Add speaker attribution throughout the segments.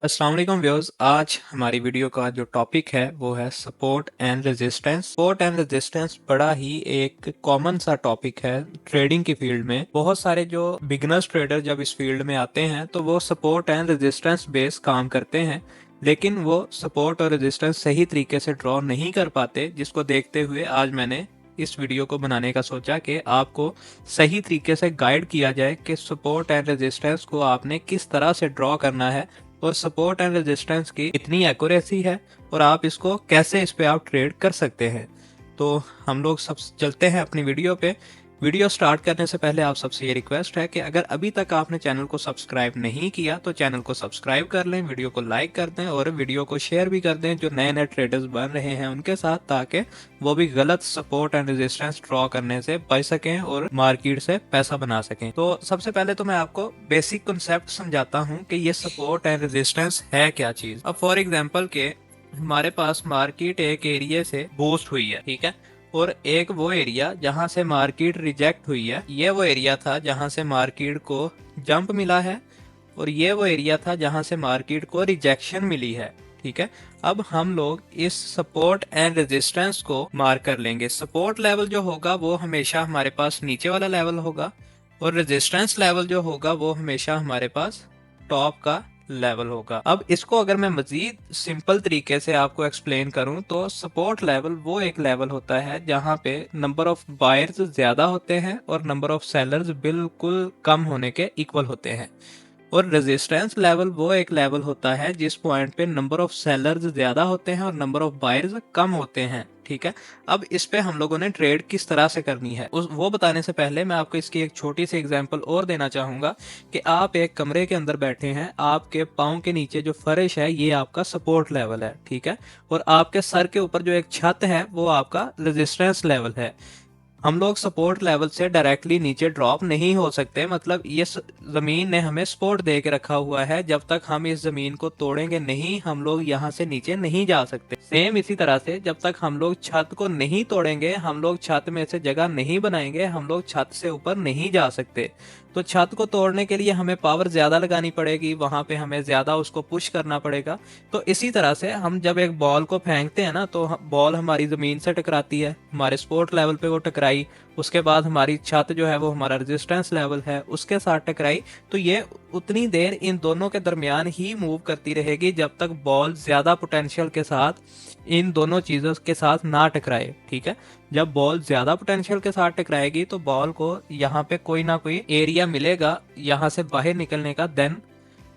Speaker 1: अस्सलाम वालेकुम व्यूअर्स। आज हमारी वीडियो का जो टॉपिक है वो है support and resistance. Support and resistance बड़ा ही एक कॉमन सा टॉपिक है ट्रेडिंग की फील्ड में। बहुत सारे जो बिगनर्स ट्रेडर जब इस फील्ड में आते हैं तो वो सपोर्ट एंड रेजिस्टेंस बेस काम करते हैं, लेकिन वो सपोर्ट और रेजिस्टेंस सही तरीके से ड्रॉ नहीं कर पाते, जिसको देखते हुए आज मैंने इस वीडियो को बनाने का सोचा कि आपको सही तरीके से गाइड किया जाए कि सपोर्ट एंड रेजिस्टेंस को आपने किस तरह से ड्रॉ करना है और सपोर्ट एंड रेजिस्टेंस की इतनी एक्यूरेसी है और आप इसको कैसे इस पे आप ट्रेड कर सकते हैं। तो हम लोग सब चलते हैं अपनी वीडियो पे। वीडियो स्टार्ट करने से पहले आप सबसे ये रिक्वेस्ट है कि अगर अभी तक आपने चैनल को सब्सक्राइब नहीं किया तो चैनल को सब्सक्राइब कर लें, वीडियो को लाइक कर दें और वीडियो को शेयर भी कर दें जो नए नए ट्रेडर्स बन रहे हैं उनके साथ, ताकि वो भी गलत सपोर्ट एंड रेजिस्टेंस ड्रॉ करने से बच सकें और मार्केट से पैसा बना सकें। तो सबसे पहले तो मैं आपको बेसिक कंसेप्ट समझाता हूँ कि ये सपोर्ट एंड रेजिस्टेंस है क्या चीज। अब फॉर एग्जाम्पल के हमारे पास मार्केट एक एरिया से बूस्ट हुई है, ठीक है, और एक वो एरिया जहां से मार्केट रिजेक्ट हुई है। ये वो एरिया था जहां से मार्केट को जंप मिला है और ये वो एरिया था जहां से मार्केट को रिजेक्शन मिली है, ठीक है। अब हम लोग इस सपोर्ट एंड रेजिस्टेंस को मार्क कर लेंगे। सपोर्ट लेवल जो होगा वो हमेशा हमारे पास नीचे वाला लेवल होगा और रेजिस्टेंस लेवल जो होगा वो हमेशा हमारे पास टॉप का लेवल होगा। अब इसको अगर मैं मजीद सिंपल तरीके से आपको एक्सप्लेन करूं तो सपोर्ट लेवल वो एक लेवल होता है जहां पे नंबर ऑफ बायर्स ज्यादा होते हैं और नंबर ऑफ सेलर्स बिल्कुल कम होने के इक्वल होते हैं। और रेजिस्टेंस लेवल वो एक लेवल होता है जिस पॉइंट पे नंबर ऑफ सेलर्स ज्यादा होते हैं और नंबर ऑफ बायर्स कम होते हैं, ठीक है। अब इस पे हम लोगों ने ट्रेड किस तरह से करनी है वो बताने से पहले मैं आपको इसकी एक छोटी सी एग्जांपल और देना चाहूंगा कि आप एक कमरे के अंदर बैठे हैं, आपके पाँव के नीचे जो फर्श है ये आपका सपोर्ट लेवल है, ठीक है, और आपके सर के ऊपर जो एक छत है वो आपका रेजिस्टेंस लेवल है। हम लोग सपोर्ट लेवल से डायरेक्टली नीचे ड्रॉप नहीं हो सकते, मतलब ये जमीन ने हमें सपोर्ट दे के रखा हुआ है, जब तक हम इस जमीन को तोड़ेंगे नहीं हम लोग यहाँ से नीचे नहीं जा सकते। सेम इसी तरह से जब तक हम लोग छत को नहीं तोड़ेंगे, हम लोग छत में से जगह नहीं बनाएंगे, हम लोग छत से ऊपर नहीं जा सकते। तो छत को तोड़ने के लिए हमें पावर ज्यादा लगानी पड़ेगी, वहां पे हमें ज्यादा उसको पुश करना पड़ेगा। तो इसी तरह से हम जब एक बॉल को फेंकते हैं ना तो बॉल हमारी जमीन से टकराती है, हमारे सपोर्ट लेवल पे वो टकराई, उसके बाद हमारी छत जो है वो हमारा रेजिस्टेंस लेवल है उसके साथ टकराई, तो ये उतनी देर इन दोनों के दरमियान ही मूव करती रहेगी जब तक बॉल ज्यादा पोटेंशियल के साथ इन दोनों चीजों के साथ ना टकराए, ठीक है। जब बॉल ज्यादा पोटेंशियल के साथ टकराएगी तो बॉल को यहाँ पे कोई ना कोई एरिया मिलेगा यहाँ से बाहर निकलने का, देन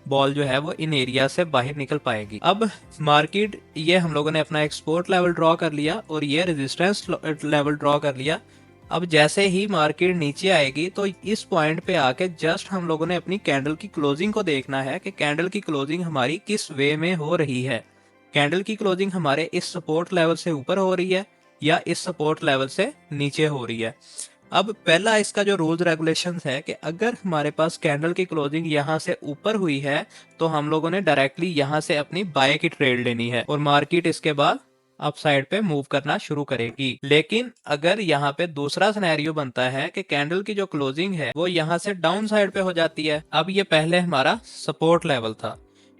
Speaker 1: बॉल जो है वो इन एरिया से बाहर निकल पाएगी। अब मार्केट ये हम लोगों ने अपना एक सपोर्ट लेवल ड्रॉ कर लिया और ये रेजिस्टेंस लेवल ड्रॉ कर लिया। अब जैसे ही मार्केट नीचे आएगी तो इस पॉइंट पे आके जस्ट हम लोगों ने अपनी कैंडल की क्लोजिंग को देखना है कि कैंडल की क्लोजिंग हमारी किस वे में हो रही है। कैंडल की क्लोजिंग हमारे इस सपोर्ट लेवल से ऊपर हो रही है या इस सपोर्ट लेवल से नीचे हो रही है। अब पहला इसका जो रूल्स रेगुलेशंस है कि अगर हमारे पास कैंडल की क्लोजिंग यहाँ से ऊपर हुई है तो हम लोगों ने डायरेक्टली यहाँ से अपनी बाय की ट्रेड लेनी है और मार्केट इसके बाद अप साइड पे मूव करना शुरू करेगी। लेकिन अगर यहाँ पे दूसरा सिनेरियो बनता है कि कैंडल की जो क्लोजिंग है वो यहाँ से डाउन साइड पे हो जाती है, अब ये पहले हमारा सपोर्ट लेवल था,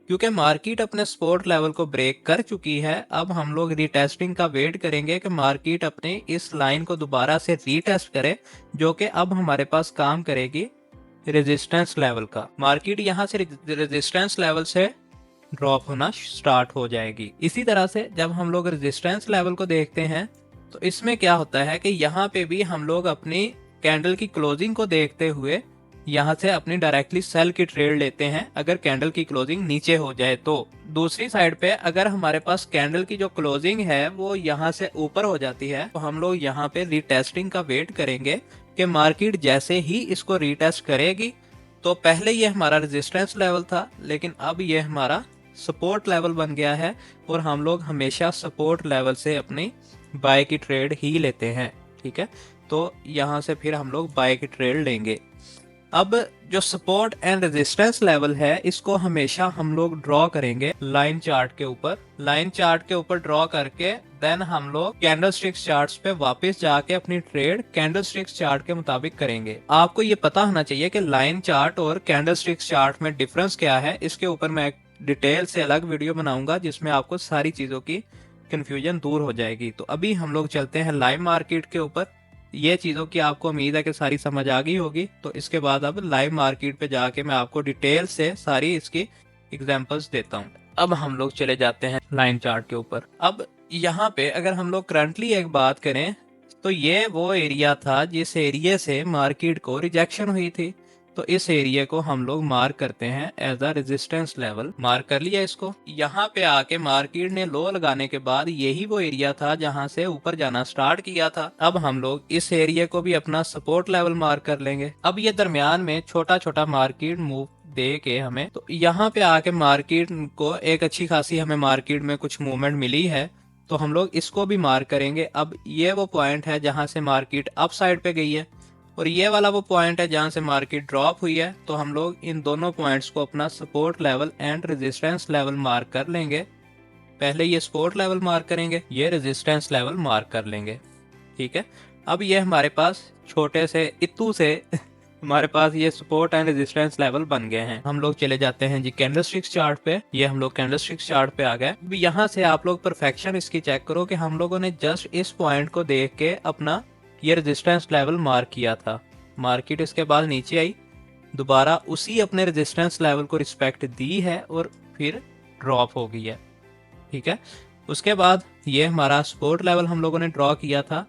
Speaker 1: क्योंकि मार्केट अपने सपोर्ट लेवल को ब्रेक कर चुकी है। अब हम लोग रीटेस्टिंग का वेट करेंगे कि मार्केट अपने इस लाइन को दोबारा से रीटेस्ट करे, जो कि अब हमारे पास काम करेगी रेजिस्टेंस लेवल का। मार्केट यहाँ से रेजिस्टेंस लेवल से ड्रॉप होना स्टार्ट हो जाएगी। इसी तरह से जब हम लोग रेजिस्टेंस लेवल को देखते हैं तो इसमें क्या होता है कि यहाँ पे भी हम लोग अपनी कैंडल की क्लोजिंग को देखते हुए यहाँ से अपनी डायरेक्टली सेल की ट्रेड लेते हैं अगर कैंडल की क्लोजिंग नीचे हो जाए। तो दूसरी साइड पे अगर हमारे पास कैंडल की जो क्लोजिंग है वो यहाँ से ऊपर हो जाती है तो हम लोग यहाँ पे रीटेस्टिंग का वेट करेंगे कि मार्केट जैसे ही इसको रीटेस्ट करेगी, तो पहले ये हमारा रेजिस्टेंस लेवल था लेकिन अब ये हमारा सपोर्ट लेवल बन गया है और हम लोग हमेशा सपोर्ट लेवल से अपनी बाय की ट्रेड ही लेते हैं, ठीक है। तो यहाँ से फिर हम लोग बाय की ट्रेड लेंगे। अब जो सपोर्ट एंड रेजिस्टेंस लेवल है इसको हमेशा हम लोग ड्रॉ करेंगे लाइन चार्ट के ऊपर। लाइन चार्ट के ऊपर ड्रॉ करके देन हम लोग कैंडल स्टिक्स चार्ट्स पे वापस जाके अपनी ट्रेड कैंडल स्टिक्स चार्ट के मुताबिक करेंगे। आपको ये पता होना चाहिए कि लाइन चार्ट और कैंडल स्टिक्स चार्ट में डिफरेंस क्या है, इसके ऊपर मैं एक डिटेल से अलग वीडियो बनाऊंगा जिसमें आपको सारी चीज़ों की कन्फ्यूजन दूर हो जाएगी। तो अभी हम लोग चलते हैं लाइव मार्केट के ऊपर। ये चीज़ों की आपको उम्मीद है कि सारी समझ आ गई होगी। तो इसके बाद अब लाइव मार्केट पे जाके मैं आपको डिटेल से सारी इसकी एग्जांपल्स देता हूँ। अब हम लोग चले जाते हैं लाइन चार्ट के ऊपर। अब यहाँ पे अगर हम लोग करंटली एक बात करें तो ये वो एरिया था जिस एरिया से मार्केट को रिजेक्शन हुई थी। तो इस एरिया को हम लोग मार्क करते हैं as a resistance level. Mark कर लिया इसको। यहाँ पे आके मार्केट ने लो लगाने के बाद यही वो एरिया था जहां से ऊपर जाना स्टार्ट किया था। अब हम लोग इस एरिया को भी अपना सपोर्ट लेवल मार्क कर लेंगे। अब ये दरमियान में छोटा छोटा मार्केट मूव दे के हमें, तो यहाँ पे आके मार्केट को एक अच्छी खासी हमें मार्केट में कुछ मूवमेंट मिली है, तो हम लोग इसको भी मार्क करेंगे। अब ये वो पॉइंट है जहां से मार्केट अप साइड पे गई है और ये वाला वो पॉइंट है जहां से मार्केट ड्रॉप हुई है। तो हम लोग इन दोनों पॉइंट्स को अपना support level and resistance level mark कर लेंगे। पहले ये सपोर्ट लेवल मार्क करेंगे, ये रेजिस्टेंस लेवल मार्क कर लेंगे। ठीक है, अब ये हमारे पास छोटे से इत्तू से हमारे पास ये सपोर्ट एंड रेजिस्टेंस लेवल बन गए हैं। हम लोग चले जाते हैं जी कैंडलस्टिक्स चार्ट पे। ये हम लोग कैंडलस्टिक्स चार्ट पे आ गए। यहाँ से आप लोग परफेक्शन इसकी चेक करो कि हम लोगों ने जस्ट इस पॉइंट को देख के अपना ये रेजिस्टेंस लेवल मार्क किया था। मार्केट इसके बाद नीचे आई, दोबारा उसी अपने रेजिस्टेंस लेवल को रिस्पेक्ट दी है और फिर ड्रॉप हो गई है। ठीक है, उसके बाद ये हमारा सपोर्ट लेवल हम लोगों ने ड्रॉ किया था।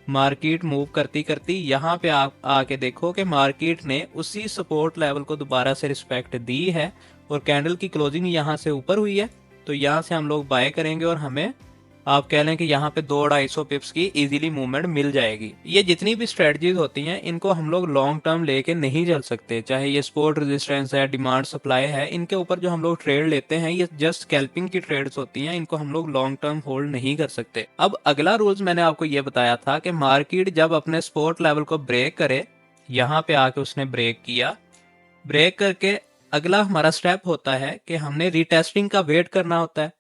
Speaker 1: मार्केट मूव करती करती यहाँ पे आप आके देखो कि मार्केट ने उसी सपोर्ट लेवल को दोबारा से रिस्पेक्ट दी है और कैंडल की क्लोजिंग यहाँ से ऊपर हुई है। तो यहाँ से हम लोग बाय करेंगे और हमें आप कह लें कि यहाँ पे 200-250 पिप्स की इजीली मूवमेंट मिल जाएगी। ये जितनी भी स्ट्रेटजीज होती हैं इनको हम लोग लॉन्ग टर्म लेके नहीं चल सकते, चाहे ये सपोर्ट रेजिस्टेंस है, डिमांड सप्लाई है, इनके ऊपर जो हम लोग ट्रेड लेते हैं ये जस्ट स्कैल्पिंग की ट्रेड्स होती हैं, इनको हम लोग लॉन्ग टर्म होल्ड नहीं कर सकते। अब अगला रूल्स मैंने आपको ये बताया था कि मार्केट जब अपने सपोर्ट लेवल को ब्रेक करे, यहाँ पे आके उसने ब्रेक किया, ब्रेक करके अगला हमारा स्टेप होता है कि हमने रीटेस्टिंग का वेट करना होता है।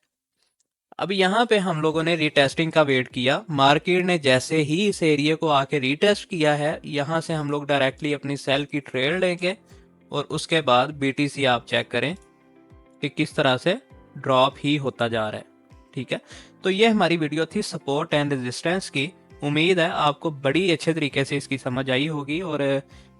Speaker 1: अब यहाँ पे हम लोगों ने रीटेस्टिंग का वेट किया। मार्केट ने जैसे ही इस एरिया को आके रीटेस्ट किया है, यहाँ से हम लोग डायरेक्टली अपनी सेल की ट्रेड लेंगे और उसके बाद बीटीसी आप चेक करें कि किस तरह से ड्रॉप ही होता जा रहा है। ठीक है, तो ये हमारी वीडियो थी सपोर्ट एंड रेजिस्टेंस की। उम्मीद है आपको बड़ी अच्छे तरीके से इसकी समझ आई होगी और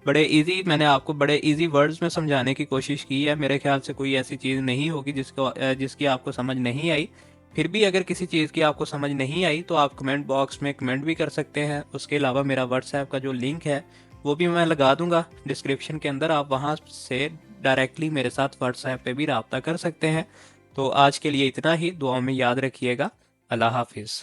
Speaker 1: मैंने आपको बड़े इजी वर्ड्स में समझाने की कोशिश की है। मेरे ख्याल से कोई ऐसी चीज़ नहीं होगी जिसकी आपको समझ नहीं आई। फिर भी अगर किसी चीज़ की आपको समझ नहीं आई तो आप कमेंट बॉक्स में कमेंट भी कर सकते हैं। उसके अलावा मेरा व्हाट्सएप का जो लिंक है वो भी मैं लगा दूंगा डिस्क्रिप्शन के अंदर, आप वहाँ से डायरेक्टली मेरे साथ व्हाट्सएप पे भी रब्ता कर सकते हैं। तो आज के लिए इतना ही, दुआ में याद रखिएगा। अल्लाह हाफिज़।